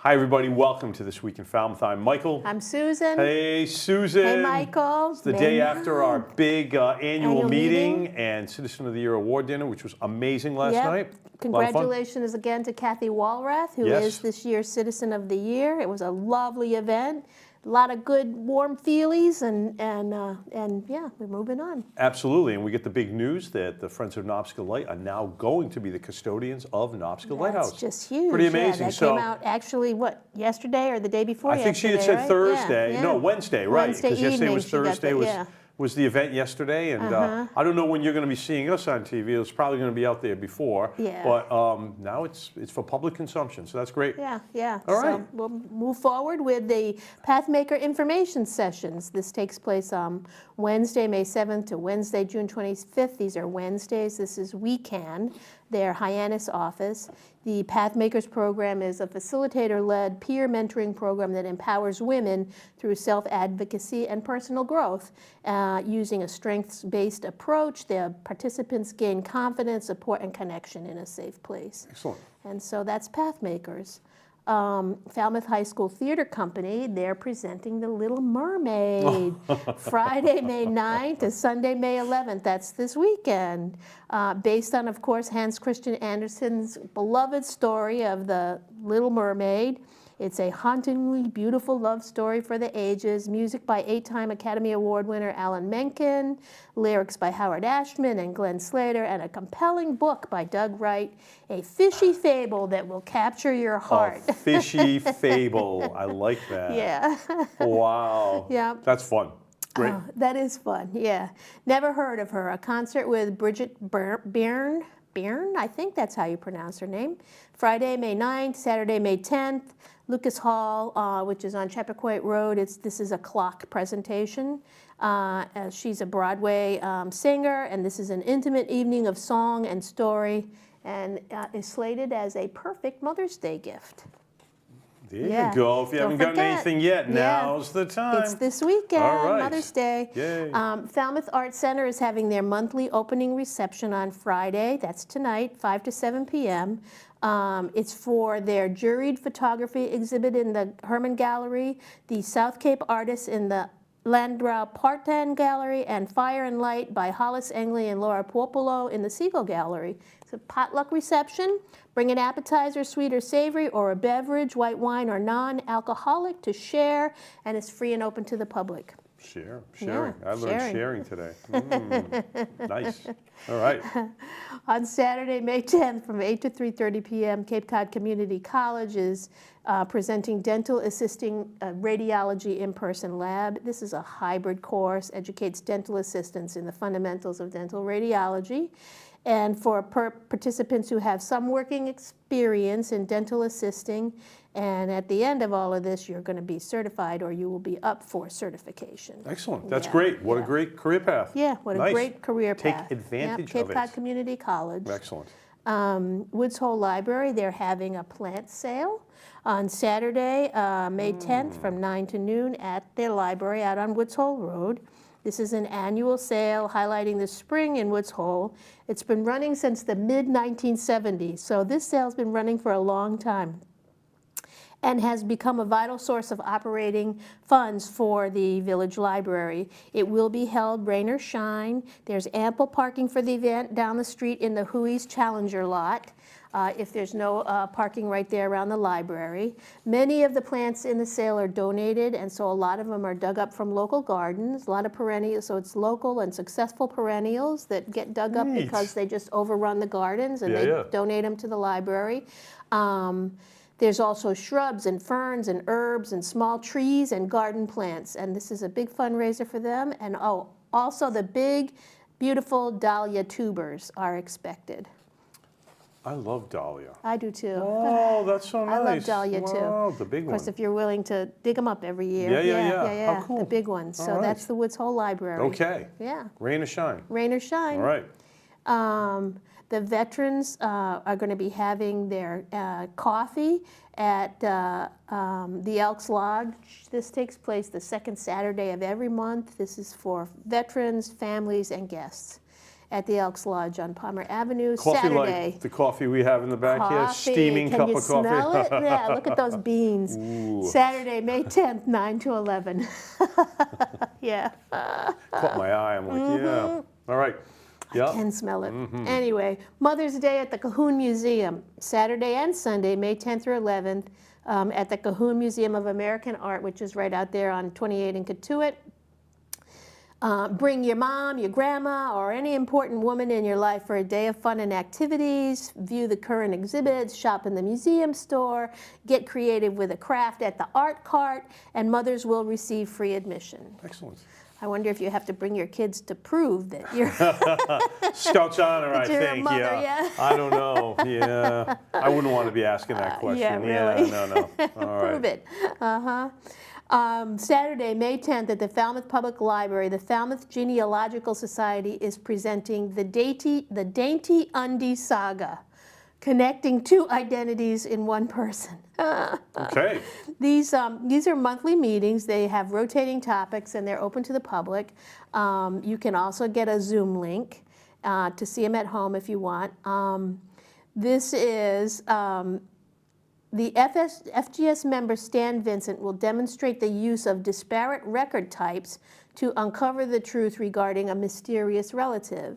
Hi, everybody. Welcome to This Week in Falmouth. I'm Michael. I'm Susan. Hey, Susan. Hey, Michael. It's the day after our big annual meeting and Citizen of the Year Award dinner, which was amazing last night. Congratulations again to Kathy Walrath, who is this year's Citizen of the Year. It was a lovely event. A lot of good, warm feelies, and yeah, we're moving on. Absolutely, and we get the big news that the Friends of Knobsco Light are now going to be the custodians of Knobsco Lighthouse. That's just huge. Pretty amazing. Yeah, that came out actually, what, yesterday or the day before I think she had said right? Thursday. Yeah. No, Wednesday, right? Because yesterday was Thursday. Was the event yesterday, and I don't know when you're going to be seeing us on TV. It's probably going to be out there before, but now it's for public consumption, so that's great. Yeah. All right. So we'll move forward with the Pathmaker information sessions. This takes place Wednesday, May 7th to Wednesday, June 25th. These are Wednesdays. This is WeCan, their Hyannis office. The Pathmakers program is a facilitator-led peer mentoring program that empowers women through self-advocacy and personal growth. Using a strengths-based approach, the participants gain confidence, support, and connection in a safe place. Excellent. And so that's Pathmakers. Falmouth High School Theater Company, they're presenting The Little Mermaid, Friday, May 9th to Sunday, May 11th. That's this weekend. Based on, of course, Hans Christian Andersen's beloved story of The Little Mermaid. It's a hauntingly beautiful love story for the ages. Music by 8-time Academy Award winner Alan Menken, lyrics by Howard Ashman and Glenn Slater, and a compelling book by Doug Wright, a fishy fable that will capture your heart. A fishy fable. I like that. Yeah. Wow. Yeah. That's fun. Great. That is fun, yeah. Never heard of her. A concert with Bridget Byrne, I think that's how you pronounce her name. Friday, May 9th, Saturday, May 10th. Lucas Hall, which is on Chappaquiddick Road. This is a clock presentation. She's a Broadway singer, and this is an intimate evening of song and story, and is slated as a perfect Mother's Day gift. There you go. If you haven't gotten anything yet, now's the time. It's this weekend, Mother's Day. Yay. Falmouth Arts Center is having their monthly opening reception on Friday. That's tonight, 5 to 7 p.m. It's for their juried photography exhibit in the Herman Gallery, the South Cape artists in the Landgrau Partan Gallery, and Fire and Light by Hollis Engley and Laura Popolo in the Siegel Gallery. It's a potluck reception. Bring an appetizer, sweet or savory, or a beverage, white wine or non-alcoholic, to share, and it's free and open to the public. Sharing. Yeah, I learned sharing today. Nice. All right. On Saturday, May 10th, from 8 to 3:30 p.m., Cape Cod Community College is presenting Dental Assisting Radiology in-person lab. This is a hybrid course, educates dental assistants in the fundamentals of dental radiology. And for participants who have some working experience in dental assisting, and at the end of all of this, you're going to be certified, or you will be up for certification. Excellent. That's great. What a great career path. Yeah, what a great career path. Take advantage of it. Cape Cod Community College. Excellent. Woods Hole Library, they're having a plant sale on Saturday, May 10th from 9 to noon at their library out on Woods Hole Road. This is an annual sale highlighting the spring in Woods Hole. It's been running since the mid-1970s, so this sale's been running for a long time and has become a vital source of operating funds for the Village Library. It will be held rain or shine. There's ample parking for the event down the street in the Huey's Challenger lot. If there's no parking right there around the library. Many of the plants in the sale are donated, and so a lot of them are dug up from local gardens, a lot of perennials, so it's local and successful perennials that get dug up because they just overrun the gardens, and they donate them to the library. There's also shrubs and ferns and herbs and small trees and garden plants, and this is a big fundraiser for them. And also the big, beautiful dahlia tubers are expected. I love dahlia. I do too. Oh, that's so nice. I love dahlia too. Wow, the big one. Of course, if you're willing to dig them up every year. Yeah. How cool. The big ones. So that's the Woods Hole Library. Okay. Yeah. Rain or shine. Rain or shine. All right. The veterans are going to be having their coffee at the Elks Lodge. This takes place the second Saturday of every month. This is for veterans, families, and guests. at the Elks Lodge on Palmer Avenue. Coffee Saturday. like the coffee we have in the back here, Coffee. steaming Can cup you of coffee. smell it? Yeah, look at those beans. Ooh. Saturday, May 10th, 9 to 11. Yeah. Caught my eye. I'm like, yeah. All right. I can smell it. Anyway, Mother's Day at the Cahoon Museum, Saturday and Sunday, May 10th through 11th, at the Cahoon Museum of American Art, which is right out there on 28 in Katuitt. Bring your mom, your grandma, or any important woman in your life for a day of fun and activities. View the current exhibits, shop in the museum store, get creative with a craft at the art cart, and mothers will receive free admission. Excellent. I wonder if you have to bring your kids to prove that you're Scouts honor, I you're a think. mother, Yeah. I don't know. Yeah. I wouldn't want to be asking that question. Yeah, really. Yeah, no. All right. Prove it. Saturday, May 10th at the Falmouth Public Library, the Falmouth Genealogical Society is presenting the Dainty Undie Saga, connecting two identities in one person. Okay. These are monthly meetings. They have rotating topics and they're open to the public. You can also get a Zoom link to see them at home if you want. This is the FGS member Stan Vincent will demonstrate the use of disparate record types to uncover the truth regarding a mysterious relative.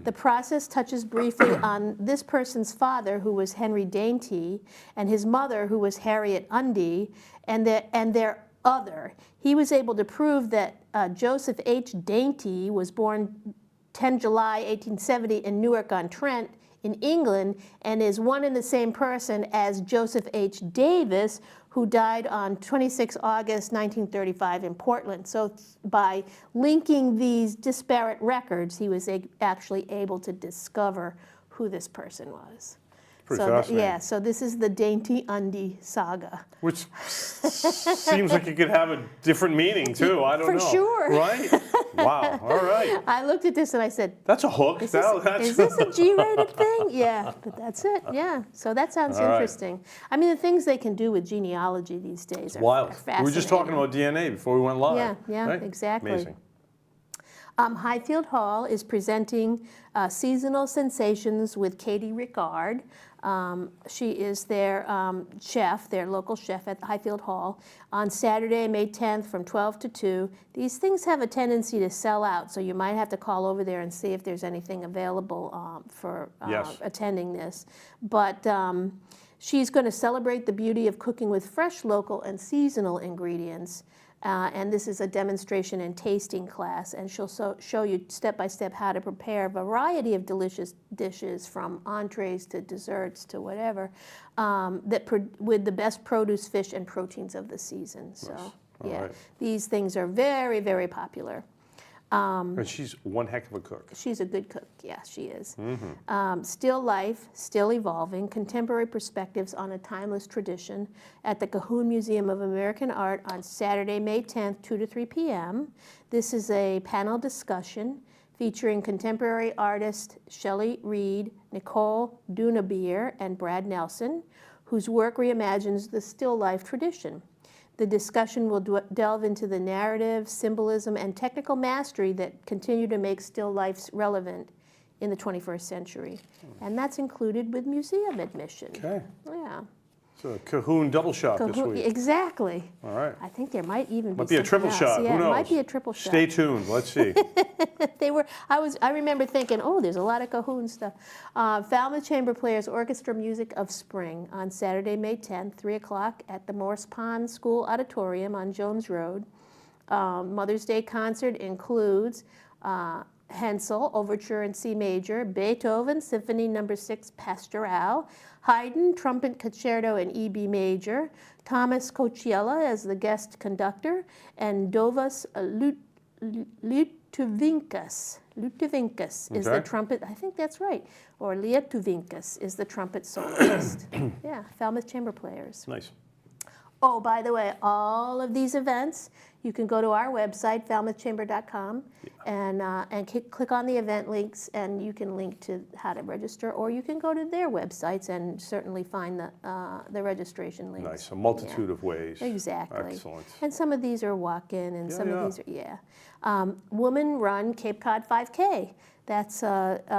The process touches briefly on this person's father, who was Henry Dainty, and his mother, who was Harriet Undie, and their other. He was able to prove that Joseph H. Dainty was born 10 July 1870 in Newark-on-Trent, in England, and is one and the same person as Joseph H. Davis, who died on 26 August 1935 in Portland. So by linking these disparate records, he was actually able to discover who this person was. Pretty fascinating. Yeah, so this is the Dainty Undie Saga. Which seems like it could have a different meaning, too. I don't know. For sure. Right? Wow. All right. I looked at this and I said, that's a hook. Is this a G-rated thing? Yeah, but that's it. Yeah, so that sounds interesting. I mean, the things they can do with genealogy these days are fascinating. We were just talking about DNA before we went live. Yeah, right? Exactly. Amazing. Highfield Hall is presenting Seasonal Sensations with Katie Rickard. She is their chef, their local chef at Highfield Hall, on Saturday, May 10th from 12 to 2. These things have a tendency to sell out, so you might have to call over there and see if there's anything available for attending this. But she's going to celebrate the beauty of cooking with fresh, local, and seasonal ingredients. And this is a demonstration and tasting class, and she'll show you step-by-step how to prepare a variety of delicious dishes, from entrees to desserts to whatever, with the best produce, fish, and proteins of the season. So, right. These things are very, very popular. And she's one heck of a cook. She's a good cook, yeah, she is. Still life, still evolving, contemporary perspectives on a timeless tradition at the Cahoon Museum of American Art on Saturday, May 10th, 2 to 3 p.m. This is a panel discussion featuring contemporary artists Shelley Reed, Nicole Dunabeer, and Brad Nelson, whose work reimagines the still life tradition. The discussion will delve into the narrative, symbolism, and technical mastery that continue to make still lifes relevant in the 21st century. And that's included with museum admission. Okay. Yeah. So Cahoon double shot this week. Exactly. All right. I think there might even be a triple shot. Yeah, Who knows? It might be a triple shot. Stay tuned. Let's see. I remember thinking, oh, there's a lot of Cahoon stuff. Falmouth Chamber Players Orchestra Music of Spring on Saturday, May 10th, 3 o'clock at the Morse Pond School Auditorium on Jones Road. Mother's Day concert includes Hensel, Overture in C Major, Beethoven, Symphony No. 6, Pastoral, Haydn, Trumpet Concerto in E-B Major, Thomas Cocchiella as the guest conductor, and Dovas Lietuvīnkas is the trumpet, I think that's right, or Lietuvīnkas is the trumpet soloist. Yeah, Falmouth Chamber Players. Nice. Oh, by the way, all of these events, you can go to our website, falmouthchamber.com, and click on the event links, and you can link to how to register, or you can go to their websites and certainly find the registration links. Nice, a multitude of ways. Exactly. Excellent. And some of these are walk-in, and some of these are, Woman Run Cape Cod 5K. That's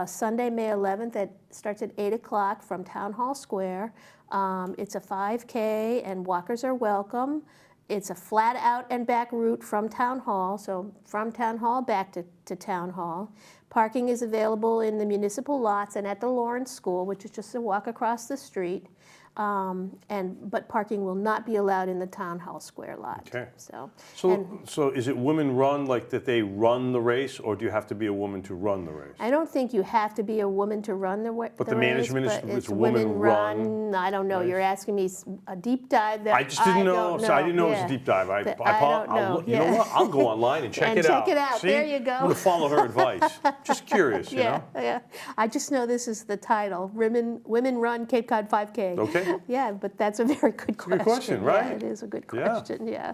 Sunday, May 11th. It starts at 8 o'clock from Town Hall Square. It's a 5K, and walkers are welcome. It's a flat out and back route from Town Hall, so from Town Hall back to Town Hall. Parking is available in the municipal lots and at the Lawrence School, which is just a walk across the street. But parking will not be allowed in the Town Hall Square lot. Okay. So is it women run, like that they run the race, or do you have to be a woman to run the race? I don't think you have to be a woman to run the race. But the management is women run. I don't know. Race. You're asking me a deep dive there. I just didn't know. So I didn't know it was a deep dive. I don't know. You know what? I'll go online and check it out. Check it out. See? There you go. I'm going to follow her advice. Just curious, you know? Yeah. I just know this is the title. Women Run Cape Cod 5K. Okay. Yeah, but that's a very good question. Good question, right? Yeah, it is a good question, yeah.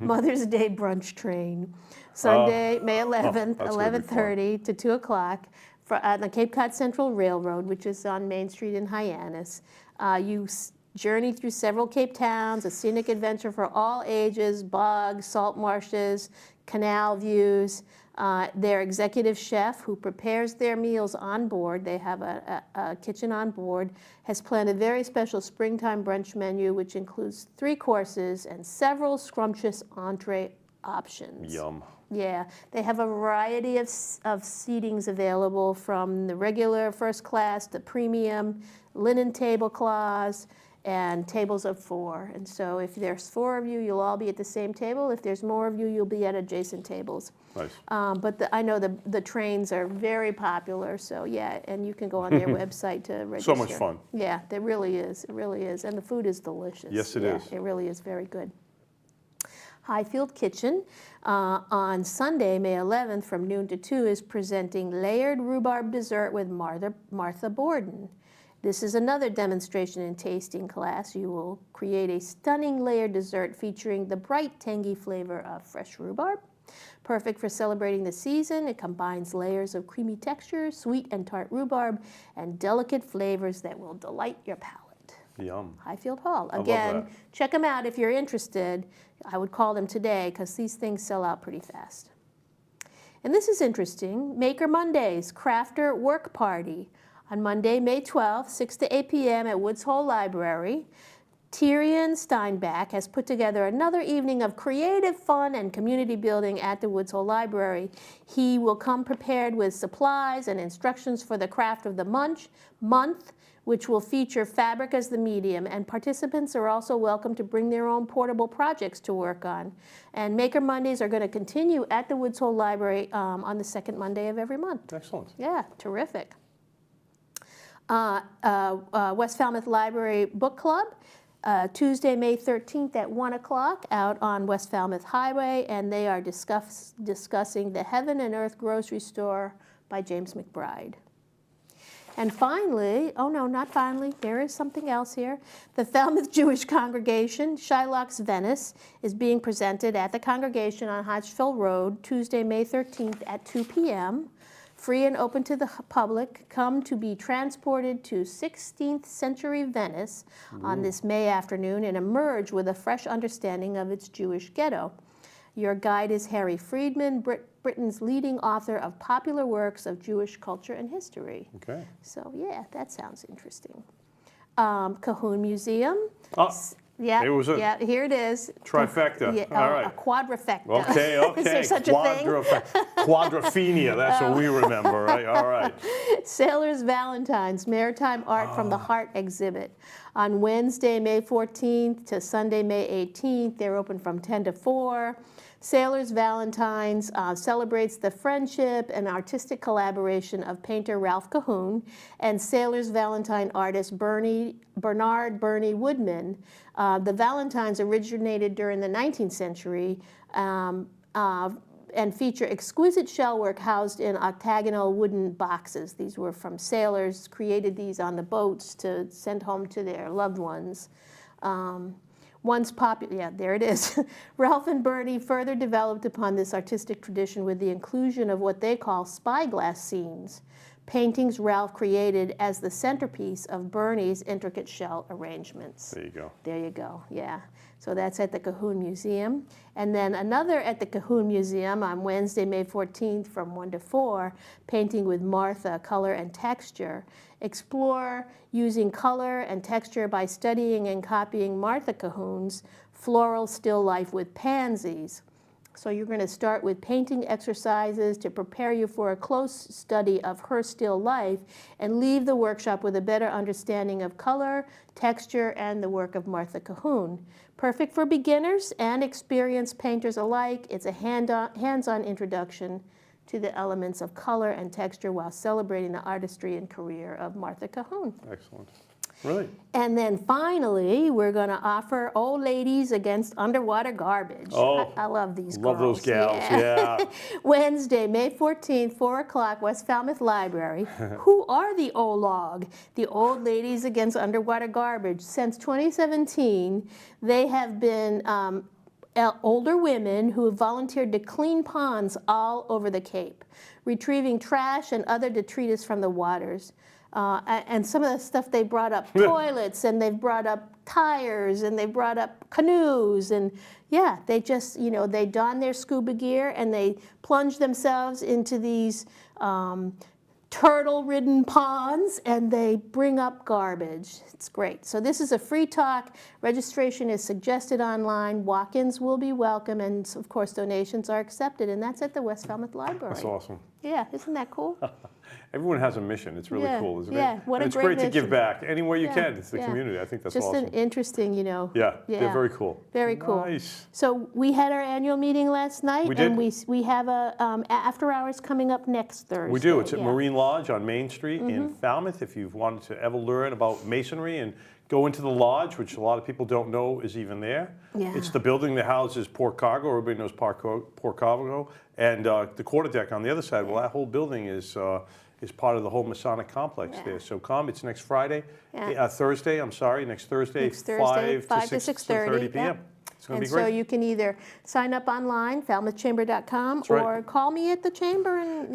Mother's Day brunch train. Sunday, May 11th, 11:30 to 2 o'clock on the Cape Cod Central Railroad, which is on Main Street in Hyannis. You journey through several Cape towns, a scenic adventure for all ages, bogs, salt marshes, canal views. Their executive chef, who prepares their meals on board, they have a kitchen on board, has planned a very special springtime brunch menu, which includes 3 courses and several scrumptious entree options. Yum. Yeah, they have a variety of seatings available, from the regular first class to premium, linen tablecloths, and tables of 4. And so if there's 4 of you, you'll all be at the same table. If there's more of you, you'll be at adjacent tables. Nice. But I know the trains are very popular, so yeah, and you can go on their website to register. So much fun. Yeah, it really is. It really is. And the food is delicious. Yes, it is. It really is very good. Highfield Kitchen on Sunday, May 11th from noon to 2 is presenting layered rhubarb dessert with Martha Borden. This is another demonstration and tasting class. You will create a stunning layered dessert featuring the bright, tangy flavor of fresh rhubarb. Perfect for celebrating the season, it combines layers of creamy texture, sweet and tart rhubarb, and delicate flavors that will delight your palate. Yum. Highfield Hall. I love Again, that. check them out if you're interested. I would call them today because these things sell out pretty fast. And this is interesting. Maker Mondays, Crafter Work Party. On Monday, May 12th, 6 to 8 p.m. at Woods Hole Library, Tyrion Steinbach has put together another evening of creative fun and community building at the Woods Hole Library. He will come prepared with supplies and instructions for the craft of the month, which will feature fabric as the medium, and participants are also welcome to bring their own portable projects to work on. And Maker Mondays are going to continue at the Woods Hole Library on the second Monday of every month. Excellent. Yeah, terrific. West Falmouth Library Book Club, Tuesday, May 13th at 1 o'clock out on West Falmouth Highway, and they are discussing The Heaven and Earth Grocery Store by James McBride. And finally, oh no, not finally, there is something else here. The Falmouth Jewish Congregation, Shylock's Venice, is being presented at the congregation on Hodgeville Road, Tuesday, May 13th at 2 p.m. Free and open to the public. Come to be transported to 16th century Venice on this May afternoon and emerge with a fresh understanding of its Jewish ghetto. Your guide is Harry Friedman, Britain's leading author of popular works of Jewish culture and history. Okay. So yeah, that sounds interesting. Cahoon Museum. Yeah, here it is. Trifecta. Yeah, all right. A quadrifecta. Okay. Is there such a thing? Quadrophenia, that's what we remember, right? All right. Sailor's Valentines, Maritime Art from the Heart exhibit. On Wednesday, May 14th to Sunday, May 18th, they're open from 10 to 4. Sailor's Valentines celebrates the friendship and artistic collaboration of painter Ralph Cahoon and Sailor's Valentine artist Bernard Bernie Woodman. The Valentines originated during the 19th century and feature exquisite shellwork housed in octagonal wooden boxes. These were from sailors, created these on the boats to send home to their loved ones. Once popular, yeah, there it is. Ralph and Bernie further developed upon this artistic tradition with the inclusion of what they call spyglass scenes, paintings Ralph created as the centerpiece of Bernie's intricate shell arrangements. There you go. There you go, yeah. So that's at the Cahoon Museum. And then another at the Cahoon Museum on Wednesday, May 14th from 1 to 4, Painting with Martha, Color and Texture. Explore using color and texture by studying and copying Martha Cahoon's floral still life with pansies. So you're going to start with painting exercises to prepare you for a close study of her still life and leave the workshop with a better understanding of color, texture, and the work of Martha Cahoon. Perfect for beginners and experienced painters alike. It's a hands-on introduction to the elements of color and texture while celebrating the artistry and career of Martha Cahoon. Excellent. Really? And then finally, we're going to offer Old Ladies Against Underwater Garbage. Oh, I love these girls. love those gals, yeah. Wednesday, May 14th, 4 o'clock, West Falmouth Library. Who are the OLOG? The Old Ladies Against Underwater Garbage. Since 2017, they have been older women who have volunteered to clean ponds all over the Cape, retrieving trash and other detritus from the waters. And some of the stuff they brought up, toilets, and they've brought up tires, and they brought up canoes, and yeah, they just, they don their scuba gear and they plunge themselves into these turtle-ridden ponds, and they bring up garbage. It's great. So this is a free talk. Registration is suggested online. Walk-ins will be welcome, and of course donations are accepted, and that's at the West Falmouth Library. That's awesome. Yeah, isn't that cool? Everyone has a mission. It's really cool, isn't it? Yeah, what and a it's great great to give mission. back any way you can to the community. I think that's just awesome. Just an interesting, Yeah, they're very cool. Very cool. Nice. So we had our annual meeting last night, We did. and we have a after hours coming up next Thursday. We do. It's at Marine Lodge on Main Street in Falmouth. If you've wanted to ever learn about masonry and go into the lodge, which a lot of people don't know is even there. Yeah. It's the building that houses Port Cargo. Everybody knows Port Cargo. And the quarterdeck on the other side. Well, that whole building is part of the whole Masonic complex there. So come. It's next Friday. Thursday, I'm sorry. Next Thursday, 5 to 6:30 p.m. It's going to be great. So you can either sign up online, falmouthchamber.com, That's right. or call me at the chamber and,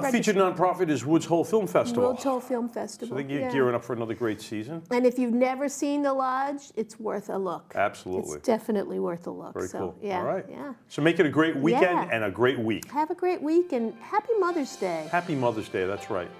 featured nonprofit is Woods Hole Film Festival. Woods Hole Film Festival. So they're gearing up for another great season. And if you've never seen the lodge, it's worth a look. Absolutely. It's definitely worth a look. Very cool. Yeah, All right. Yeah. So make it a great weekend Yeah. and a great week. Have a great week, and happy Mother's Day. Happy Mother's Day. That's right.